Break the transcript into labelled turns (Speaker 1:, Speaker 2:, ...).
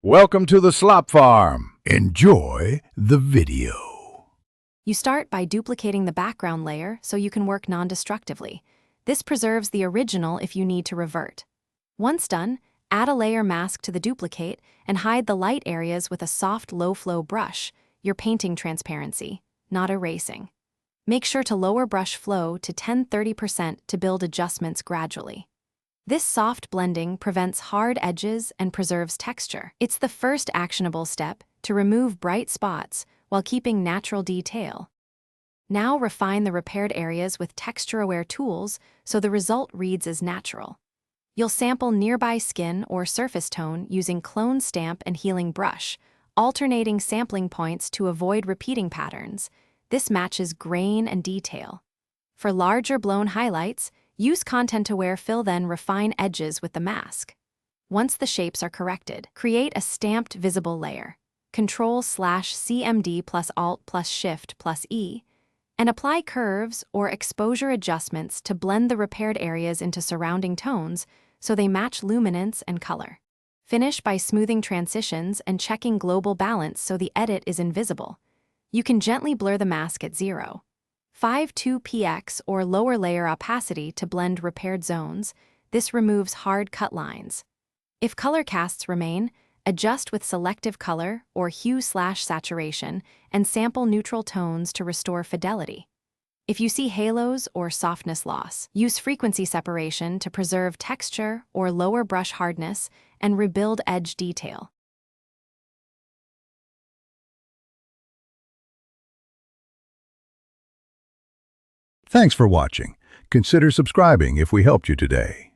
Speaker 1: Welcome to the Slop Farm. Enjoy the video.
Speaker 2: You start by duplicating the background layer so you can work non-destructively. This preserves the original if you need to revert. Once done, add a layer mask to the duplicate and hide the light areas with a soft low-flow brush. You're painting transparency, not erasing. Make sure to lower brush flow to 10–30% to build adjustments gradually. This soft blending prevents hard edges and preserves texture. It's the first actionable step to remove bright spots while keeping natural detail. Now refine the repaired areas with texture-aware tools so the result reads as natural. You'll sample nearby skin or surface tone using clone stamp and healing brush, alternating sampling points to avoid repeating patterns. This matches grain and detail. For larger blown highlights, use content-aware fill, then refine edges with the mask. Once the shapes are corrected, create a stamped visible layer. Ctrl/CMD plus Alt plus Shift plus E, and apply curves or exposure adjustments to blend the repaired areas into surrounding tones so they match luminance and color. Finish by smoothing transitions and checking global balance so the edit is invisible. You can gently blur the mask at 0.52px or lower layer opacity to blend repaired zones. This removes hard cut lines. If color casts remain, adjust with selective color or hue/saturation and sample neutral tones to restore fidelity. If you see halos or softness loss, use frequency separation to preserve texture or lower brush hardness and rebuild edge detail.
Speaker 1: Thanks for watching. Consider subscribing if we helped you today.